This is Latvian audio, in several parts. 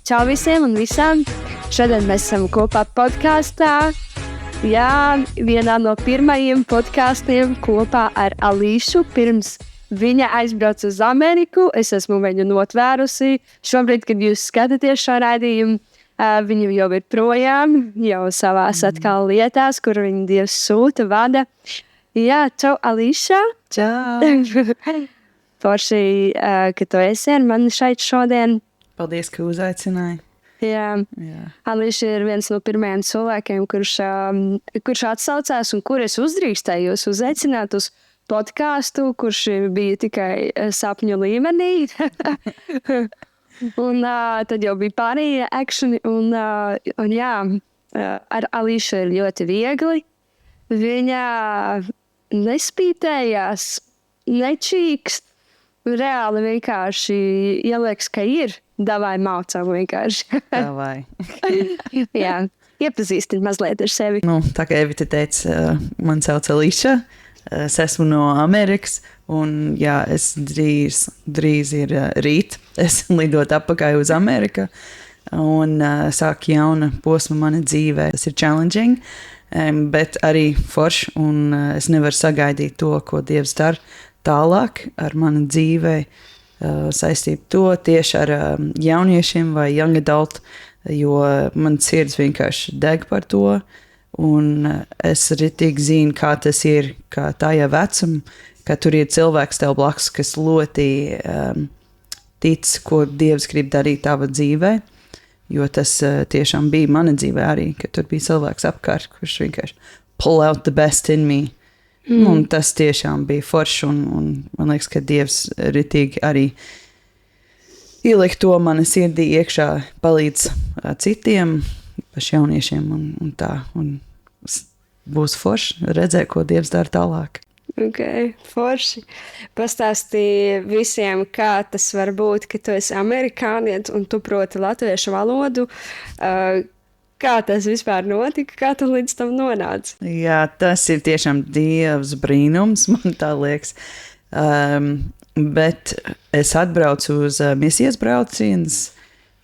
Čau visiem un visām! Šodien mēs esam kopā podkāstā. Jā, vienā no pirmajiem podkāstiem kopā ar Alīšu. Pirms viņa aizbrauca uz Ameriku, es esmu viņu notvērusi. Šobrīd, kad jūs skatāties šo raidījumu, viņa jau ir projām, jau savās atkal lietās, kur viņa Dievs sūta, vada. Jā, čau Alīša! Čau! Forši, ka tu esi ar mani šeit šodien. Paldies, ka uzaicināji. Jā. Alīša ir viens no pirmajiem cilvēkiem, kurš atsaucās un kur es uzdrīkstēju jūs uzaicināt uz podkāstu, kurš bija tikai sapņu līmenī. Un tad jau bija pārējie akšani. Un jā, ar Alīšu ir ļoti viegli. Viņa nespītējās, nečīkst. Reāli vienkārši ielieks, ka ir. Davai mācām vienkārši. Davai. Jā, iepazīstini mazliet ar sevi. Tā kā Evita teica, man sauc Alīša. Es esmu no Amerikas. Un jā, es drīz ir rīt. Es lidot atpakaļ uz Ameriku. Un sāk jauna posma mana dzīvē. Tas ir challenging, bet arī forši. Un es nevaru sagaidīt to, ko Dievs dara tālāk ar manu dzīvei. Saistību to tieši ar jauniešiem vai young adult, jo man sirds vienkārši deg par to. Un es arī tik zinu, kā tas ir, kā tajā vecumā, ka tur ir cilvēks tev blakus, kas ļoti tic, ko Dievs grib darīt tava dzīvē. Jo tas tiešām bija mana dzīvē arī, ka tur bija cilvēks apkārt, kurš vienkārši pull out the best in me. Un tas tiešām bija forši, un man liekas, ka Dievs ritīgi arī ieliek to mana sirdī iekšā, palīdz citiem, paši jauniešiem un tā. Un būs forši redzēt, ko Dievs dara tālāk. Ok, forši. Pastāstīja visiem, kā tas var būt, ka tu esi amerikānietis un tu proti latviešu valodu. Kā tas vispār notika? Kā tu līdz tam nonāci? Jā, tas ir tiešām Dievs brīnums, man tā liekas. Bet es atbraucu uz misijas braucienus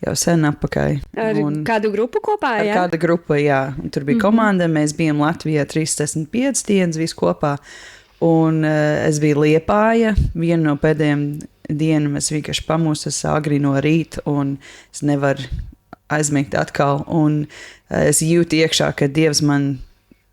jau sen atpakaļ. Ar kādu grupu kopā? Ar kādu grupu, jā. Un tur bija komanda, mēs bijām Latvijā 35 dienas visi kopā. Un es biju Liepāja. Vienu no pēdējiem dienām es vienkārši pamostos agri no rīta un es nevaru aizmigt atkal, un es jūtu iekšā, ka Dievs man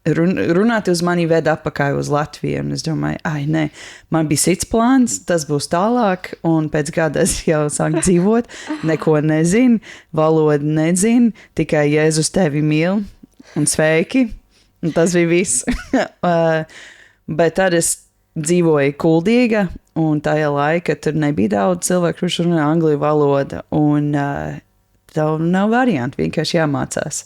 runāt uz mani ved atpakaļ uz Latviju, un es domāju, nē, man bija cits plāns, tas būs tālāk, un pēc gada es jau sāku dzīvot, neko nezinu, valodu nezinu, tikai Jēzus tevi mīl, un sveiki, un tas bija viss. Bet tad es dzīvoju Kuldīga, un tajā laika tur nebija daudz cilvēku, kurš runā angļu valodu, un tev nav variantu, vienkārši jāmācās.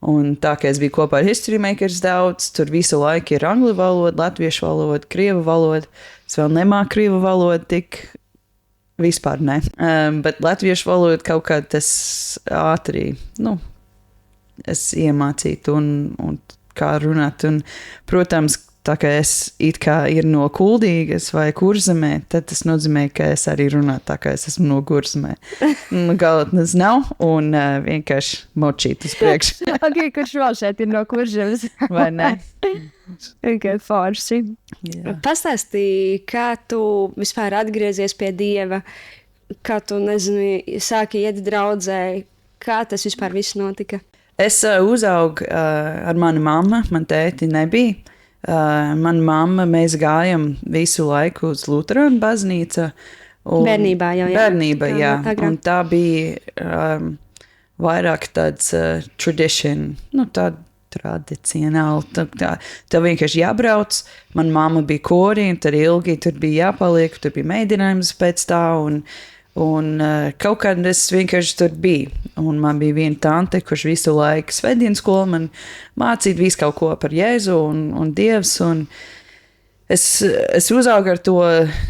Un tā, ka es biju kopā ar History Makers daudz, tur visu laiku ir angļu valoda, latviešu valoda, krievu valoda. Es vēl nemāku krievu valodu, tik vispār ne. Bet latviešu valoda kaut kā tas ātri, es iemācītu un kā runāt. Un, protams, tā kā es it kā ir no Kuldīgas vai Kurzemē, tad tas nozīmē, ka es arī runātu tā, kā es esmu no Kurzemē. Galotnes nav un vienkārši močīt uz priekšu. Ok, kurš vēl šeit ir no Kurzemes? Vai ne? Ok, forši. Yeah. Pastāstīji, kā tu vispār atgriezies pie Dieva, kā tu, sāki iet draudzē, kā tas vispār viss notika? Es uzaugu ar manu mammu, man tēti nebija. Mana mamma, mēs gājam visu laiku uz Luterānu baznīcu. Bērnībā jau, jā. Bērnībā, jā. Un tā bija vairāk tāds tradition, tāda tradicionāli. Tev vienkārši jābrauc. Mana mamma bija korī, un tad ilgi tur bija jāpaliek, tur bija mēģinājums pēc tā, un kaut kad es vienkārši tur biju. Un man bija viena tante, kurš visu laiku svētdienas skolu man mācīja visu kaut ko par Jēzu un Dievs. Un es uzaugu ar to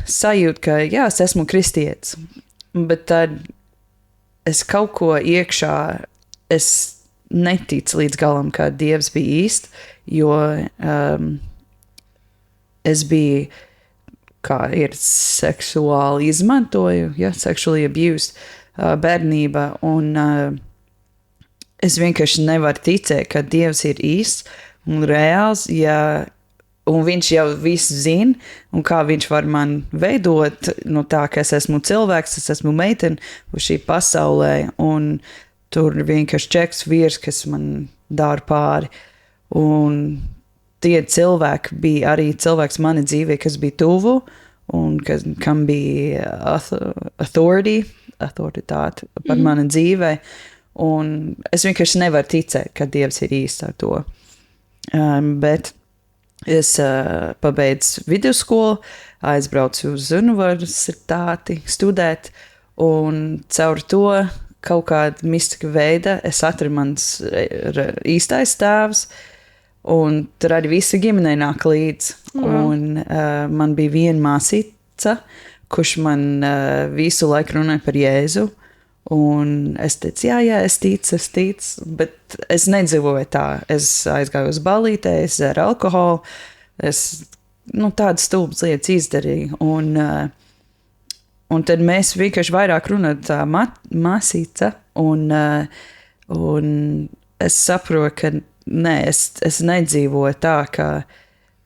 sajūtu, ka jā, es esmu kristietis. Bet tad es kaut ko iekšā, es neticu līdz galam, ka Dievs bija īsts, jo es biju kā ir seksuāli izmantoju, sexually abused. bērnība, un es vienkārši nevaru ticēt, ka Dievs ir īsts un reāls, un viņš jau visu zina, un kā viņš var man veidot, no tā, ka es esmu cilvēks, es esmu meitene uz šī pasaulē, un tur vienkārši čeks vīrs, kas man dara pāri. Un tie cilvēki bija arī cilvēks mani dzīvē, kas bija tuvu, un kam bija autoritāte par mani dzīvē. Un es vienkārši nevaru ticēt, ka Dievs ir īsts ar to. Bet es pabeidzu vidusskolu, aizbraucu uz universitāti studēt, un caur to kaut kāda mistika veida es atradu mans īstais tēvs, un tur arī visa ģimenei nāk līdzi. Un man bija viena māsīca, kurš man visu laiku runāja par Jēzu, un es teicu, jā, es ticu, bet es nedzīvoju tā. Es aizgāju uz ballītē, es dzēru alkoholu, es tādas stulbas lietas izdarīju, un tad mēs vienkārši vairāk runājam tā māsīca, un es saprotu, ka nē, es nedzīvoju tā, ka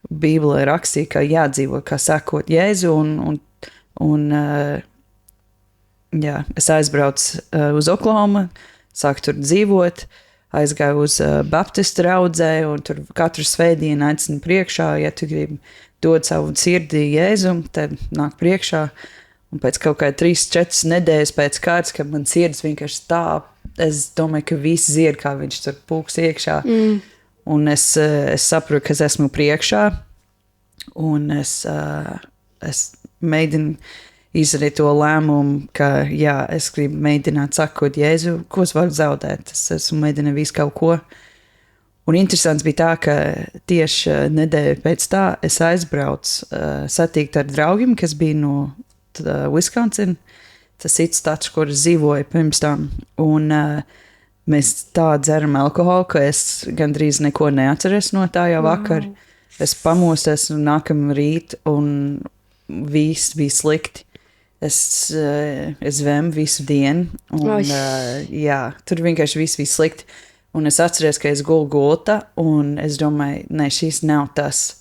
Bībelē rakstīja, ka jādzīvo, kā sakot Jēzu, un es aizbraucu uz Oklahomu, sāku tur dzīvot, aizgāju uz Baptistu draudzē, un tur katru svētdienu aicinu priekšā, ja tu gribi dot savu sirdī Jēzum, tad nāk priekšā. Un pēc kaut kā 3-4 nedēļas pēc kārtas, kad man sirds vienkārši stāv, es domāju, ka visi dzird, kā viņš tur pūks iekšā. Un es saprotu, ka es esmu priekšā, un es mēģinu izdarīt to lēmumu, ka jā, es gribu mēģināt sakot Jēzu, ko es varu zaudēt. Es esmu mēģinājis visu kaut ko. Un interesants bija tā, ka tieši nedēļu pēc tā es aizbraucu satikt ar draugiem, kas bija no Wisconsin, tas cits stats, kur es dzīvoju pirms tam. Un mēs tā dzeram alkoholu, ka es gandrīz neko neatceros no tā jau vakar. Es pamostos un nākamā rīt, un viss bija slikti. Es zvemu visu dienu, un tur vienkārši viss bija slikti. Un es atceros, ka es gulu gultā, un es domāju, ne, šis nav tas,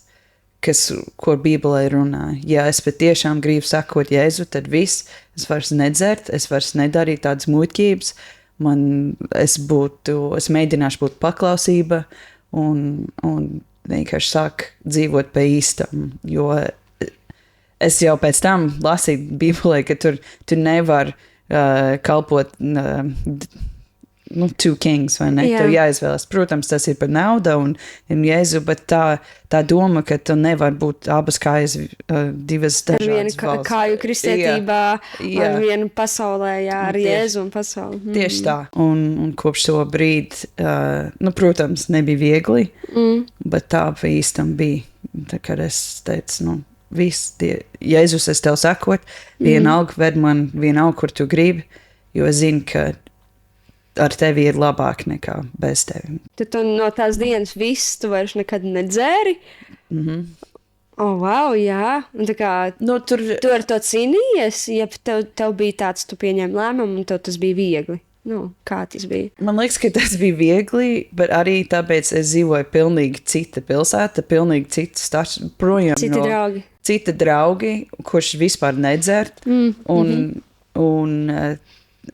ko Bībelē runā. Ja es patiešām gribu sakot Jēzu, tad viss, es vairs nedzert, es vairs nedarīju tādas muļķības, es mēģināšu būt paklausība un vienkārši sāk dzīvot pa īstam, jo es jau pēc tam lasīju Bībelē, ka tur nevar kalpot two kings, vai ne? Tev jāizvēlas. Protams, tas ir par naudu un Jēzu, bet tā doma, ka tu nevar būt abas kājas divas dažādas valsts. Ar vienu kāju kristietībā, ar vienu pasaulē, ar Jēzu un pasauli. Tieši tā. Un kopš to brīdi, protams, nebija viegli, bet tā īstam bija. Tā kā es teicu, viss, Jēzus, es tev sakot, vienalga ved man vienalga, kur tu gribi, jo es zinu, ka ar tevi ir labāk nekā bez tevi. Tad tu no tās dienas viss, tu vairs nekad nedzēri? Wow, jā. Un tā kā tu ar to cīnījies, ja tev bija tāds, tu pieņēmi lēmumu un tev tas bija viegli? Kā tas bija? Man liekas, ka tas bija viegli, bet arī tāpēc es dzīvoju pilnīgi cita pilsēta, pilnīgi cita stāsts, projām draugi. Cita draugi, kurš vispār nedzert, un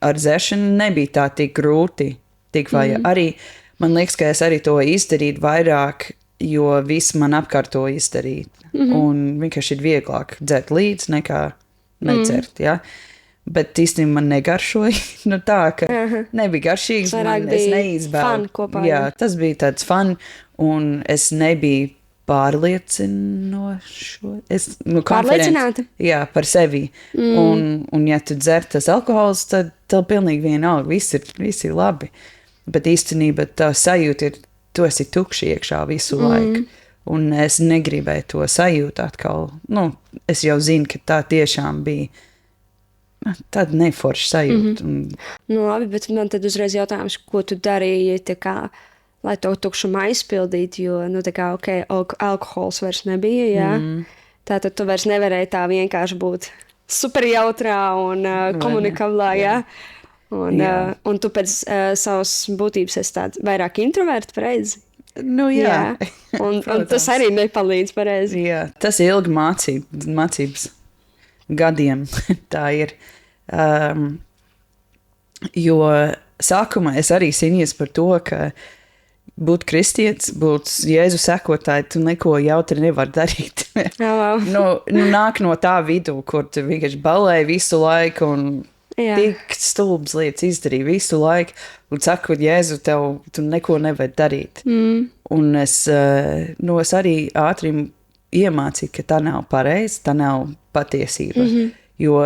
ar dzeršanu nebija tā tik grūti, tik vajag. Arī, man liekas, ka es arī to izdarītu vairāk, jo viss man apkārt to izdarīt. Un vienkārši ir vieglāk dzert līdz nekā nedzert, ja? Bet īstenībā man negaršoja, tā, ka nebija garšīgs, es neizbēlu. Jā, tas bija tāds fun, un es nebiju pārliecināta? Jā, par sevi. Un ja tu dzer tas alkohols, tad tev pilnīgi vienalga, viss ir labi. Bet īstenībā tā sajūta ir, tu esi tukši iekšā visu laiku. Un es negribēju to sajūtu atkal. Es jau zinu, ka tā tiešām bija tāda neforša sajūta. Labi, bet man tad uzreiz jautājums, ko tu darīji, lai to tukšumu aizpildītu, jo, alkohols vairs nebija, jā. Tātad tu vairs nevarēji tā vienkārši būt superjautrā un komunikablā, jā. Un tu pēc savas būtības esi tāds vairāk introverts, pareizi? Nu, jā. Un tas arī nepalīdz pareizi. Jā, tas ir ilgi mācības gadiem. Tā ir. Jo sākumā es arī cīnījos par to, ka būt kristietis, būt Jēzu sekotāji, tu neko jautri nevar darīt. Nāk no tā vidu, kur tu vienkārši balēji visu laiku un tik stulbas lietas izdarīja visu laiku, un saku, Jēzu, tu neko nevar darīt. Un es arī ātri iemācīju, ka tā nav pareizi, tā nav patiesība. Jo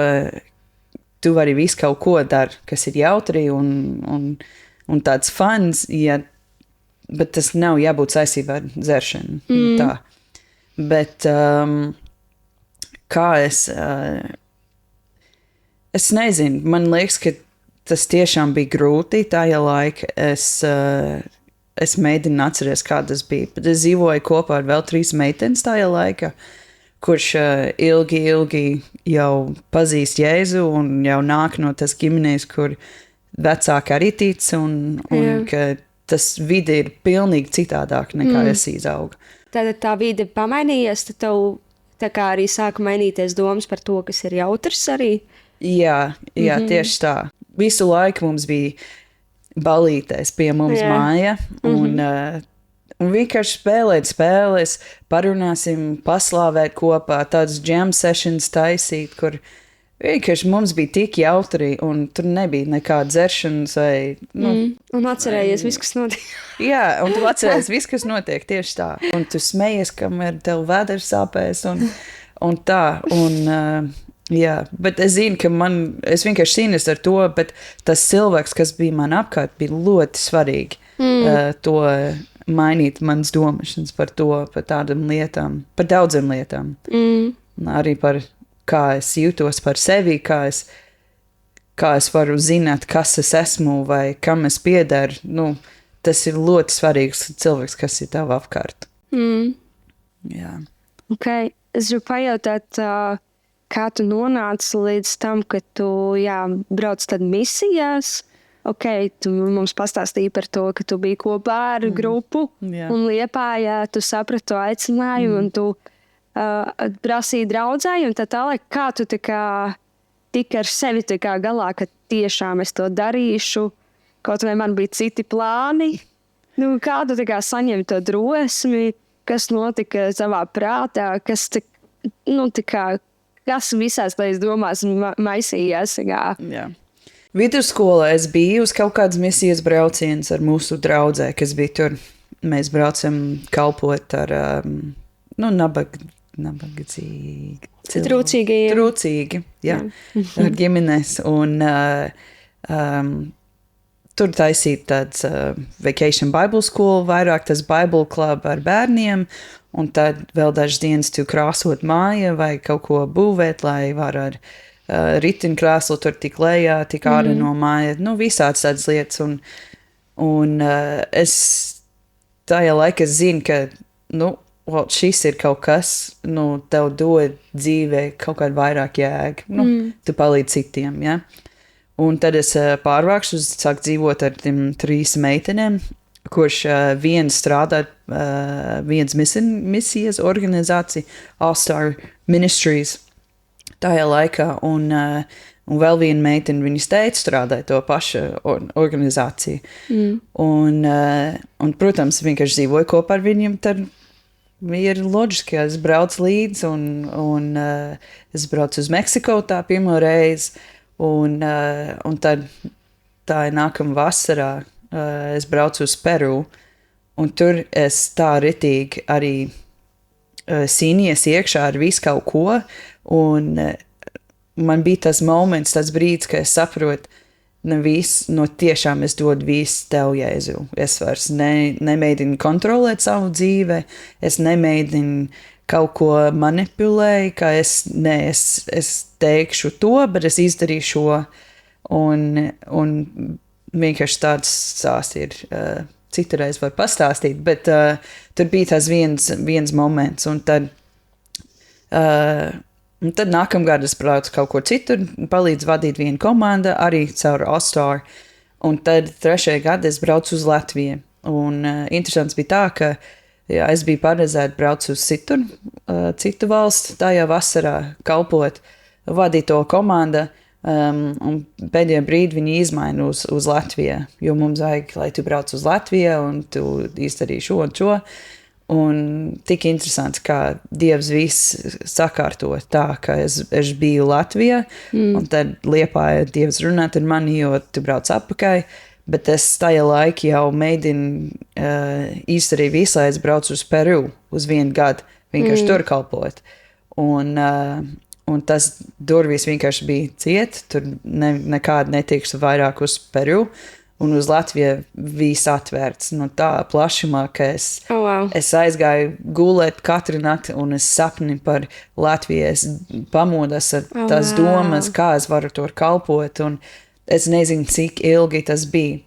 tu vari visu kaut ko darīt, kas ir jautri un tāds fans, bet tas nav jābūt saistībā ar dzeršanu. Tā. Bet kā es nezinu, man liekas, ka tas tiešām bija grūti tajā laikā. Es mēģinu atcerēties, kā tas bija. Bet es dzīvoju kopā ar vēl 3 meitenes tajā laikā, kurš ilgi jau pazīst Jēzu un jau nāk no tas ģimenēs, kur vecāki arī tic un ka tas vide ir pilnīgi citādāk nekā es izaugu. Tad tā vide pamainījies, tad tev tā kā arī sāka mainīties domas par to, kas ir jautrs arī? Jā, tieši tā. Visu laiku mums bija balītēs pie mums māja, un vienkārši spēlēt spēles, parunāsim, paslāvēt kopā, tādas jam sessions taisīt, kur vienkārši mums bija tik jautri, un tur nebija nekāda dzeršanas vai... Un atcerējies viss, kas notiek. Jā, un tu atcerējies viss, kas notiek, tieši tā. Un tu smejies, kamēr tev vēders sāpēs, un tā, jā, bet es zinu, ka es vienkārši cīnījos ar to, bet tas cilvēks, kas bija man apkārt, bija ļoti svarīgi to mainīt manas domašanas par tādām lietām, par daudzām lietām. Arī par kā es jūtos par sevi, kā es varu zināt, kas es esmu vai kam es piederu. Tas ir ļoti svarīgs cilvēks, kas ir tev apkārt. Jā. Okay. Es gribu pajautāt, kā tu nonāci līdz tam, ka tu brauc tad misijās. Tu mums pastāstīji par to, ka tu biji kopā ar grupu un Liepājā, tu saprati to aicinājumu un tu prasīji draudzēji un tā tālāk. Kā tu tik ar sevi galā, ka tiešām es to darīšu, kaut vai man bija citi plāni? Kā tu saņemi to drosmi, kas notika savā prātā, kas visās tajās domās maisījās? Jā. Vidusskolā es biju uz kaut kādas misijas brauciens ar mūsu draudzē, kas bija tur. Mēs braucam kalpot ar nabadzīgi. Trūcīgi, jā. Ar ģimenes. Un tur taisīt tāds Vacation Bible School, vairāk tas Bible Club ar bērniem, un tad vēl dažas dienas tu krāsot māja vai kaut ko būvēt, lai var ar ritiņkrēslu tur tik lejā, tik ārā no māja, visāds tādas lietas. Un es tajā laikā zinu, ka šis ir kaut kas, tev dod dzīvē kaut kādu vairāk jēgu, tu palīdzi citiem, ja? Un tad es pārvākšu, sāku dzīvot ar 3 meitenēm, kurš viens strādā, viens misijas organizācija, All Star Ministries, tajā laikā, un vēl viena meitene, viņas teica, strādāja to pašu organizāciju. Un, protams, vienkārši dzīvoju kopā ar viņiem, tad ir loģiski, ka es braucu līdzi, un es braucu uz Meksiku tā pirmo reizi, un tad tā ir nākamā vasarā, es braucu uz Peru, un tur es tā ritīgi arī cīnījies iekšā ar visu kaut ko, un man bija tas moments, tas brīdis, ka es saprotu, tiešām es dodu visu tev, Jēzu. Es vairs nemēģinu kontrolēt savu dzīvi, es nemēģinu kaut ko manipulēt, ka es teikšu to, bet es izdarīšu šo, un vienkārši tāds stāsts ir. Citreiz var pastāstīt, bet tur bija tas viens moments, un tad Un tad nākamgad es braucu kaut kur citur, palīdzu vadīt vienu komandu, arī caur All-Star. Un tad 3. gadā es braucu uz Latviju. Un interesants bija tā, ka jā, es biju paredzēta braukt uz citu valstu tajā vasarā, kalpot, vadīt to komandu. Un pēdējā brīdī viņi izmaina uz Latviju, jo mums vajag, lai tu brauc uz Latviju un tu izdarīji šo un šo. Un tik interesants, kā Dievs viss sakārto tā, ka es biju Latvijā, un tad Liepāja Dievs runāt ar mani, jo tu brauc atpakaļ. Bet es tajā laikā jau mēģinu izdarīt visu, lai es braucu uz Peru uz 1 gadu, vienkārši tur kalpot. Un tas durvis vienkārši bija ciet, tur nekāda netikšu vairāk uz Peru, un uz Latviju viss atvērts. Nu, tā plašumā, ka es aizgāju gulēt katru nakti, un es sapni par Latviju, es pamodas ar tās domas, kā es varu tur kalpot, un es nezinu, cik ilgi tas bija,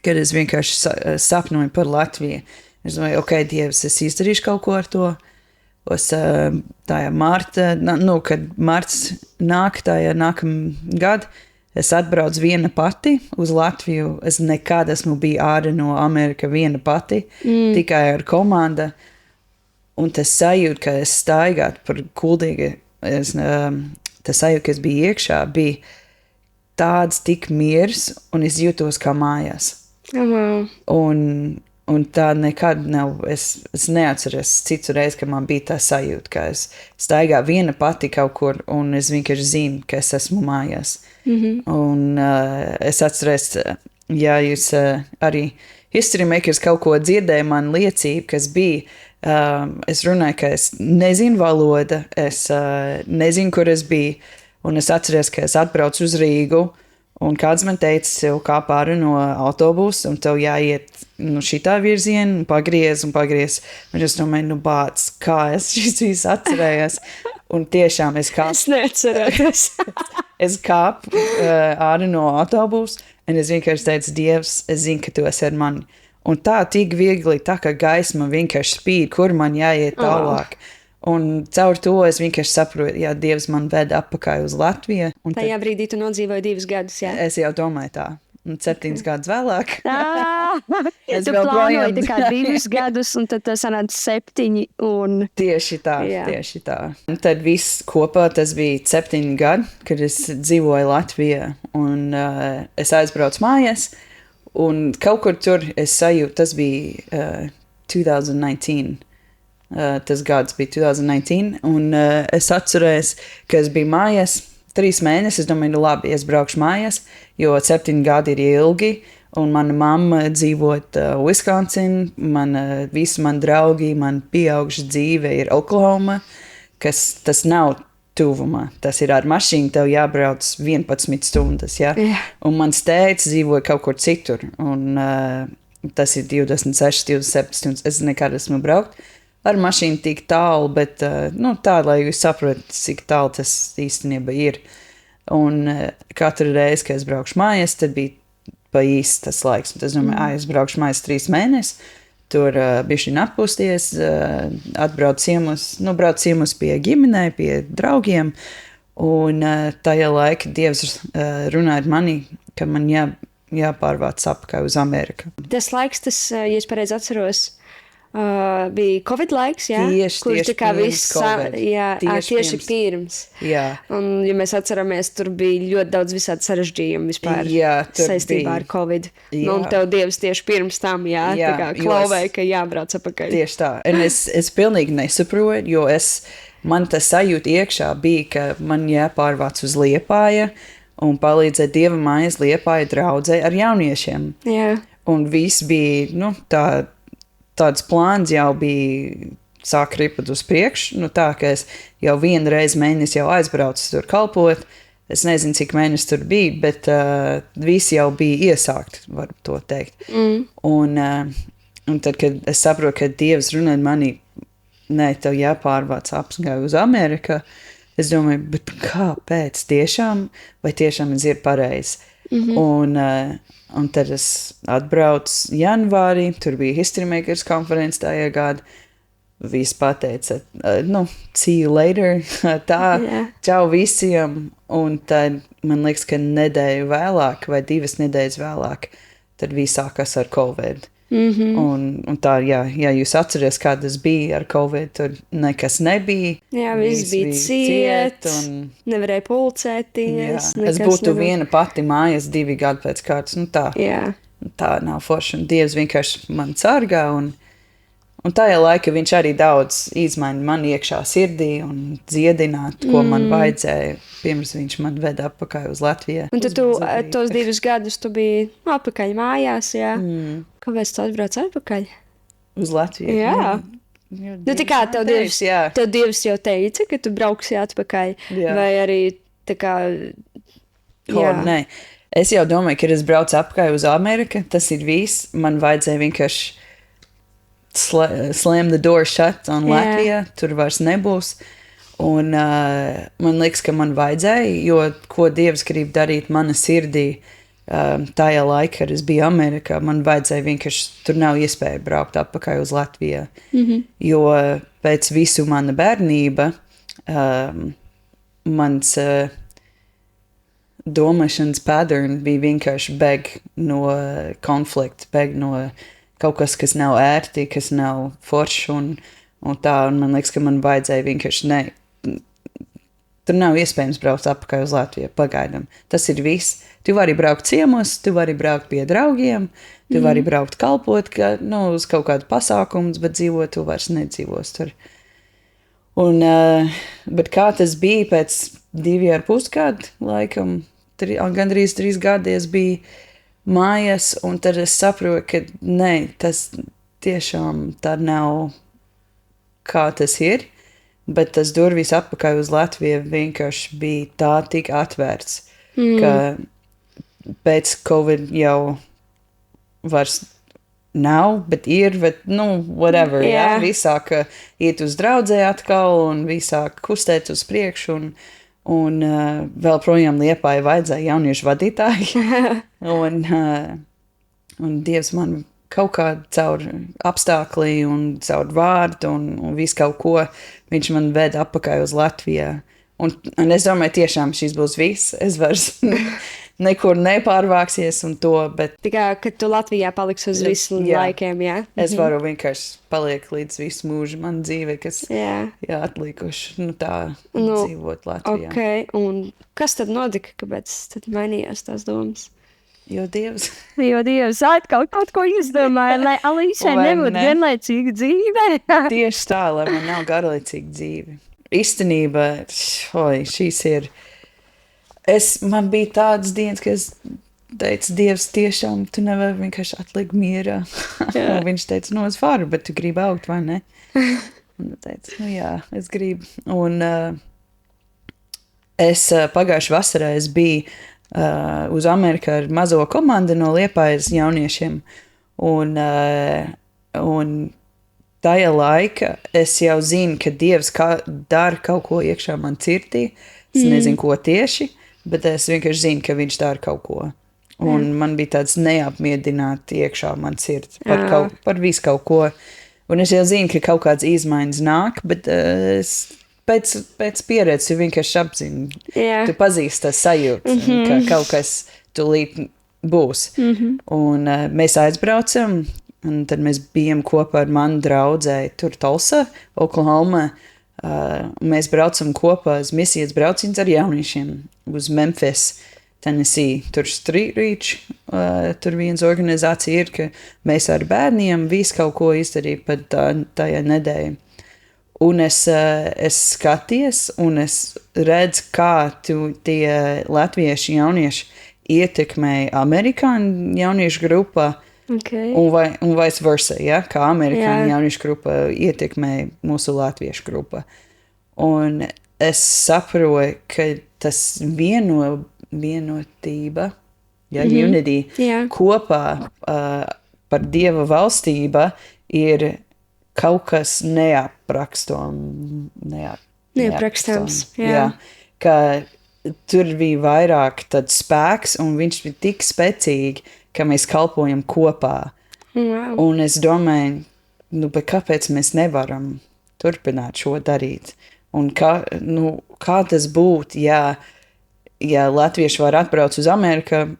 kad es vienkārši sapņoju par Latviju. Es domāju, ok, Dievs, es izdarīšu kaut ko ar to. Tajā kad marts nāk, tajā nākamā gada, es atbraucu viena pati uz Latviju. Es nekad esmu biju ārā no Amerikas viena pati, tikai ar komandu. Un tas sajūta, ka es staigātu par kuldīgi, tas sajūta, ka es biju iekšā, bija tāds tik miers, un es jūtos kā mājās. Un tā nekad nav, es neatceros citu reizi, ka man bija tā sajūta, ka es staigāju viena pati kaut kur, un es vienkārši zinu, ka es esmu mājās. Un es atceros, ja jūs arī History Makers kaut ko dzirdēja man liecību, kas bija, es runāju, ka es nezinu valoda, es nezinu, kur es biju, un es atceros, ka es atbraucu uz Rīgu, un kāds man teica, tev kāp ārā no autobusa, un tev jāiet šitā virzienā, un pagriez. Un es domāju, bāc, kā es šis viss atcerējos. Un tiešām es kāpu. Es neatceros. Es kāpu ārā no autobusa, un es vienkārši teicu, Dievs, es zinu, ka tu esi ar mani. Un tā tik viegli, tā kā gaisma vienkārši spīd, kur man jāiet tālāk. Un caur to es vienkārši saprotu, ja Dievs man ved atpakaļ uz Latviju. Tajā brīdī tu nodzīvoji 2 gadus, jā? Es jau domāju tā. Un 7 gadus vēlāk. Es tu plānoji tikai 2 gadus, un tad tas sanāca 7. Un... Tieši tā. Un tad viss kopā tas bija 7 gadi, kad es dzīvoju Latvijā. Un es aizbraucu mājās, un kaut kur tur es sajūtu, tas bija 2019. Tas gads bija 2019, un es atceros, ka es biju mājās 3 mēnešus. Es domāju, labi, es braukšu mājās, jo 7 gadi ir ilgi, un mana mamma dzīvot Wisconsin, visi mani draugi, man pieaugša dzīve ir Oklahoma, tas nav tuvumā. Tas ir ar mašīnu, tev jābrauc 11 stundas, ja? Un mans tēvs dzīvoja kaut kur citur, un tas ir 26, 27 stundas. Es nekad esmu braukt ar mašīnu tik tālu, bet tā, lai jūs saprotat, cik tālu tas īstenībā ir. Un katru reizi, kad es braukšu mājās, tad bija pa īsti tas laiks. Un es domāju, es braukšu mājās 3 mēnešus, tur bišķiņ atpūsties, brauc ciemos pie ģimenei, pie draugiem. Un tajā laikā Dievs runāja ar mani, ka man jāpārvāc atpakaļ uz Ameriku. Tas laiks, ja es pareizi atceros, bija Covid laiks, jā? Tieši pirms. Jā. Un, ja mēs atceramies, tur bija ļoti daudz visādi sarežģījumi vispār saistībā ar Covid. Un tev Dievs tieši pirms tam, tā kā klauvēja, ka jābrauc apakaļ. Tieši tā. Un es pilnīgi nesaprotu, jo man tas sajūta iekšā bija, ka man jāpārvāc uz Liepāju un palīdzēt Dieva mājas Liepāja draudzē ar jauniešiem. Jā. Un viss bija, tāds plāns jau bija sāk ripot uz priekšu, tā, ka es jau 1 reizi mēnesi jau aizbraucu tur kalpot. Es nezinu, cik mēneši tur bija, bet visi jau bija iesākti, var to teikt. Un tad, kad es saprotu, ka Dievs runā mani, tev jāpārvāc apskaļ uz Ameriku, es domāju, bet kāpēc tiešām, vai tiešām es ir pareizi? Un tad es atbraucu janvārī, tur bija History Makers konference tajā gadā, visi pateica, see you later, tā, čau visiem, un tad man liekas, ka nedēļu vēlāk vai 2 nedēļas vēlāk, tad viss sākās ar Covid. Un tā, ja jūs atceries, kā tas bija ar Covid, tur nekas nebija. Jā, viss bija ciet, nevarēja pulcēties. Es būtu viena pati mājās 2 gadu pēc kārtas, tā. Jā. Tā nav forša, un Dievs vienkārši man sargā, un tajā laika viņš arī daudz izmaina man iekšā sirdī un dziedināt, ko man vajadzēja. Pirms viņš man veda atpakaļ uz Latviju. Un tad tu tos 2 gadus tu biji atpakaļ mājās, jā? Kāpēc tu atbrauc atpakaļ? Uz Latviju? Jā. Tā kā tev Dievs jau teica, ka tu brauksi atpakaļ, vai arī tā kā... Nē. Es jau domāju, ka es braucu atpakaļ uz Ameriku, tas ir viss. Man vajadzēja vienkārši slam the door shut on Latvijā, tur vairs nebūs. Un man liekas, ka man vajadzēja, jo ko Dievs grib darīt mana sirdī tajā laikā, kad es biju Amerikā, man vajadzēja vienkārši, tur nav iespēja braukt atpakaļ uz Latviju. Jo pēc visu mana bērnība mans domāšanas pattern bija vienkārši bēg no konflikta, bēg no kaut kas nav ērti, kas nav forši un tā, un man liekas, ka man vajadzēja vienkārši tur nav iespējams braukt atpakaļ uz Latviju, pagaidām. Tas ir viss. Tu vari braukt ciemos, tu vari braukt pie draugiem, tu vari braukt kalpot, uz kaut kādu pasākumu, bet dzīvot tu vairs nedzīvos tur. Un, bet kā tas bija pēc 2,5 gadu, laikam, gandrīz 3 gadi es biju mājās, un tad es saprotu, ka nē, tas tiešām tā nav, kā tas ir. Bet tas durvis atpakaļ uz Latviju vienkārši bija tā tik atvērts, ka pēc Covid jau vairs nav, bet ir, whatever, Viss sāk iet uz draudzē atkal un viss sāk kustēt uz priekšu un vēl projām Liepāja vajadzēja jauniešu vadītāji. un Dievs man kaut kā caur apstākli un caur vārdu un visu kaut ko viņš man veda atpakaļ uz Latviju. Un es domāju, tiešām šis būs viss. Es vairs nekur nepārvāksies un to, bet... Tikai, kad tu Latvijā paliksi uz visu laikiem, jā? Es varu vienkārši paliek līdz visu mūžu man dzīve, kas atlikuši, dzīvot Latvijā. Ok, un kas tad notika, kāpēc tad mainījās tās domas? Jo Dievs atkal kaut ko izdomāja, lai Alīšai nebūtu vienlaicīga dzīve. Tieši tā, lai man nav garlaicīga dzīve. Īstenībā, šīs ir... Man bija tādas dienas, ka es teicu, Dievs, tiešām, tu nevari vienkārši atlikt mierā. Viņš teica, es varu, bet tu gribi augt, vai ne? Un teicu, jā, es gribu. Un es pagājuši vasarā es biju uz Ameriku ar mazo komandu no Liepājas jauniešiem. Un tajā laika es jau zinu, ka Dievs dara kaut ko iekšā man sirdī. Es nezinu, ko tieši, bet es vienkārši zinu, ka viņš dara kaut ko. Un man bija tāds neapmiedināti iekšā man sirds par visu kaut ko. Un es jau zinu, ka kaut kāds izmaiņas nāk, bet pēc pieredzes tu vienkārši apzini. Tu pazīsti tas sajūtu, ka kaut kas tulīt būs. Un mēs aizbraucam, un tad mēs bijām kopā ar manu draudzēju tur Tulsa, Oklahoma. Mēs braucam kopā uz misijas brauciens ar jauniešiem uz Memphis, Tennessee. Tur Street Reach, tur viens organizācija ir, ka mēs ar bērniem visu kaut ko izdarīja pat tajā nedēļā. Un es skaties, un es redzu, kā tie latvieši jaunieši ietekmēja amerikāņu jauniešu grupā, un vice versa, kā amerikāņu jauniešu grupa ietekmēja mūsu latviešu grupa. Un es saprotu, ka tas vienotība, unity, kopā par Dieva valstība ir kaut kas neaprakstams. Jā. Ka tur bija vairāk tāds spēks, un viņš bija tik spēcīgi, ka mēs kalpojam kopā. Wow. Un es domāju, bet kāpēc mēs nevaram turpināt šo darīt? Un kā tas būtu, ja latvieši var atbraukt uz Ameriku,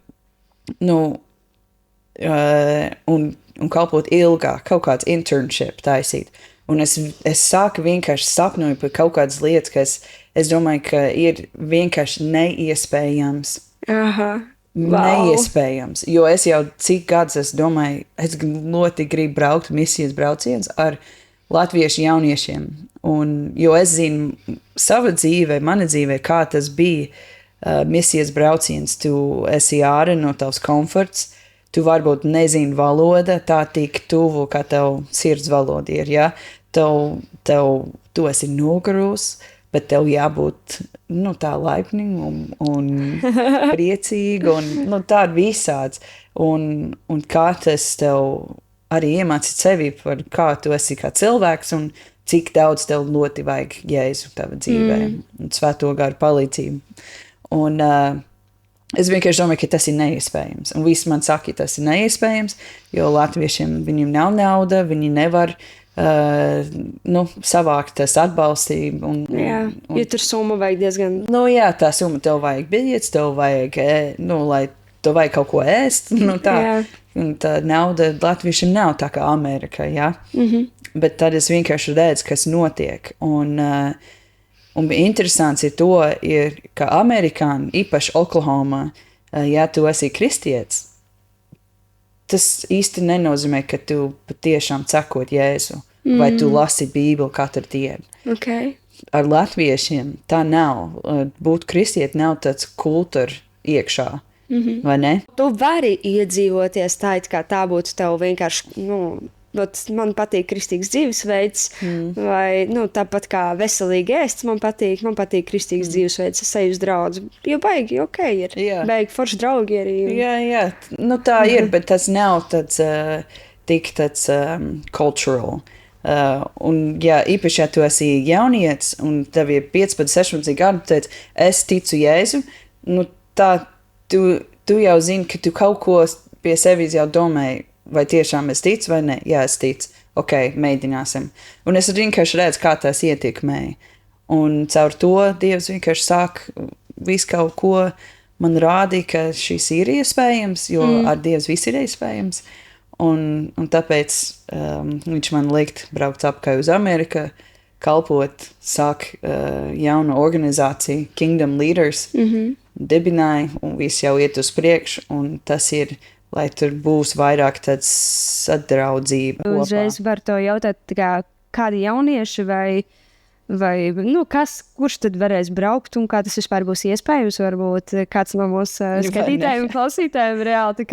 un kalpot ilgāk, kaut kāds internship taisīt. Un es sāku vienkārši sapņoju par kaut kādas lietas, kas es domāju, ka ir vienkārši neiespējams. Aha. Wow. Neiespējams. Jo es jau cik gadus es domāju, es ļoti gribu braukt misijas brauciens ar latviešu jauniešiem. Jo es zinu mana dzīvē, kā tas bija misijas brauciens. Tu esi ārā no tavs komforts. Tu varbūt nezini valoda tā tik tuvu, kā tev sirds valoda ir, ja? Tu esi nogarūs, bet tev jābūt, tā laipni un priecīgi, un tā ir visāds. Un kā tas tev arī iemācīt sevi par kā tu esi kā cilvēks, un cik daudz tev ļoti vajag Jēzu tava dzīvē, un svēto garu palīdzību. Un es vienkārši domāju, ka tas ir neiespējams. Un visi man saka, ka tas ir neiespējams, jo latviešiem viņiem nav nauda, viņi nevar savākt tas atbalstību. Jo tur summa vajag diezgan... Jā, tā summa tev vajag biļets, tev vajag, lai tev vajag kaut ko ēst. Un tā nauda latviešiem nav tā kā Amerika, ja? Bet tad es vienkārši redzu, kas notiek. Un interesants ir, ka amerikāni, īpaši Oklahoma, ja tu esi kristietis, tas īsti nenozīmē, ka tu patiešām cekot Jēzu, vai tu lasi Bībeli katru dienu. Okay. Ar latviešiem tā nav. Būt kristieti nav tāds kultūra iekšā, vai ne? Tu vari iedzīvoties tā, it kā tā būtu tev vienkārši, man patīk kristīgs dzīvesveids, vai tāpat kā veselīgi ēst, man patīk kristīgs dzīvesveids, es eju uz draudzi, jo baigi, ir. Baigi forši draugi arī. Jā. Tā ir, bet tas nav tāds, tik tāds cultural. Īpaši, ja tu esi jaunietis, un tev ir 15, 16 gadu, teic, es ticu Jēzu, tu jau zini, ka tu kaut ko pie sevis jau domāji, vai tiešām es ticu vai ne? Jā, es ticu. Ok, mēģināsim. Un es vienkārši redzu, kā tas ietekmēja. Un caur to Dievs vienkārši sāk visu kaut ko man rādīja, ka šis ir iespējams, jo ar Dievs viss ir iespējams. Un tāpēc viņš man likt braukt apkārt uz Ameriku, kalpot, sāk jaunu organizāciju, Kingdom Leaders, dibināja, un viss jau iet uz priekšu, un tas ir lai tur būs vairāk tāds sadraudzība. Uzreiz var to jautāt, kādi jaunieši vai kurš tad varēs braukt un kā tas vispār būs iespējams? Varbūt kāds no mūsu skatītājiem un klausītājiem reāli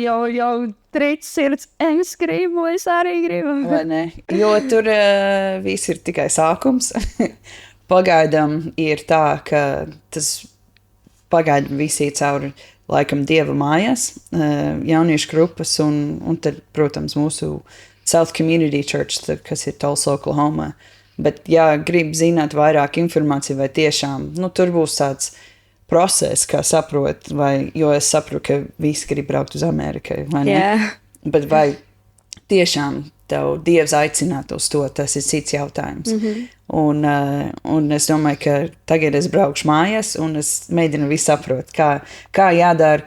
jau trīc sirds, es gribu, es arī gribu. Vai ne? Jo tur viss ir tikai sākums. Pagaidām ir tā, ka tas pagaidām visi cauri laikam Dieva mājās, jauniešu grupas un tad, protams, mūsu South Community Church, kas ir Tulsa, Oklahoma. Bet, grib zināt vairāk informāciju, vai tiešām, tur būs tāds process, kā saprot, jo es saprotu, ka visi grib braukt uz Ameriku, vai ne? Yeah. Bet vai tiešām tev Dievs aicināt uz to, tas ir cits jautājums. Un es domāju, ka tagad es braukšu mājās, un es mēģinu visu saprast, kā jādara,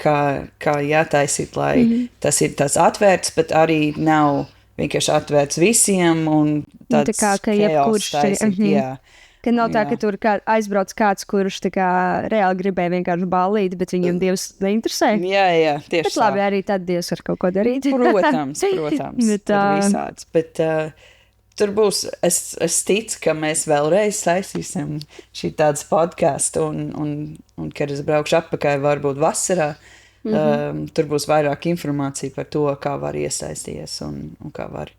kā jātaisīt, lai tas ir tāds atvērts, bet arī nav vienkārši atvērts visiem, un tāds chaos taisīt, Ka nav tā, ka tur aizbrauc kāds, kurš reāli gribēja vienkārši ballīt, bet viņam Dievs neinteresē. Jā, tieši bet labi, arī tad Dievs var kaut ko darīt. Protams, tur visāds. Bet tur būs, es ticu, ka mēs vēlreiz saistīsim šī tāds podcastu, un kad es braukšu atpakaļ, varbūt vasarā, tur būs vairāk informācija par to, kā var iesaisties un kā var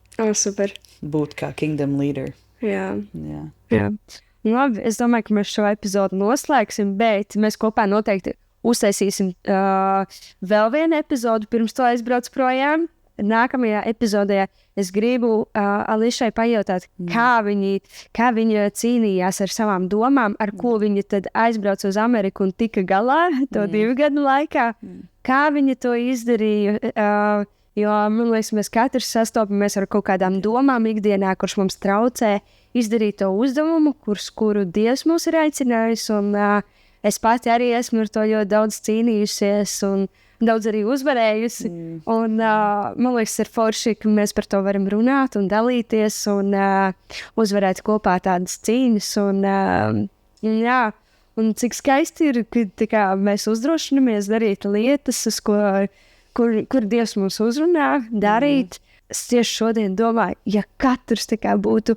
būt kā Kingdom Leader. Jā. Labi, es domāju, ka mēs šo epizodu noslēgsim, bet mēs kopā noteikti uztaisīsim vēl vienu epizodu, pirms to aizbrauc projām. Nākamajā epizodē es gribu Ališai pajautāt, kā viņa cīnījās ar savām domām, ar ko viņa tad aizbrauca uz Ameriku un tika galā to 2 gadu laikā. Kā viņa to izdarīja, Jo, man liekas, mēs katrs sastopamies ar kaut kādām domām ikdienā, kurš mums traucē izdarīt to uzdevumu, kuru Dievs mūs ir aicinājis. Un, es pati arī esmu ar to ļoti daudz cīnījusies un daudz arī uzvarējusi. Un, man liekas, ir forši, ka mēs par to varam runāt un dalīties un uzvarēt kopā tādas cīņas. Jā, un cik skaisti ir, ka mēs uzdrošinamies darīt lietas, kur Dievs mums uzrunā, darīt. Es tieši šodien domāju, ja katrs būtu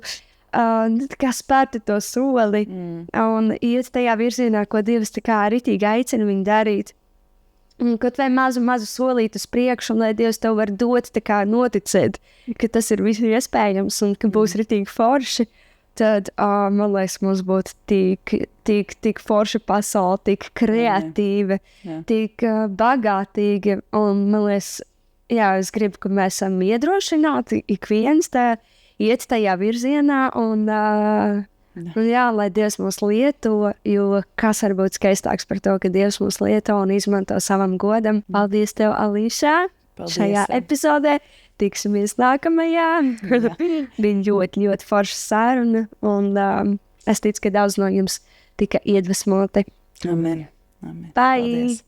spērti to soli un iet tajā virzienā, ko Dievs ritīgi aicina viņu darīt. Kaut vai mazu solītu uz priekšu, un lai Dievs tev var dot, noticēt, ka tas ir visu iespējams un ka būs ritīgi forši. Tad, man liekas, mums būtu tik forša pasaule, tik kreatīva, tik bagātīga. Un, man liekas, es gribu, ka mēs esam iedrošināti, ik viens iet tajā virzienā. Un, lai Dievs mūs lieto, jo kas var būt skaistāks par to, ka Dievs mūs lieto un izmanto savam godam. Paldies tev, Alīša, šajā epizodē. Tiksimies nākamajā. Bija ļoti, ļoti forša saruna. Un es ticu, ka daudz no jums tika iedvesmoti. Amen. Bye!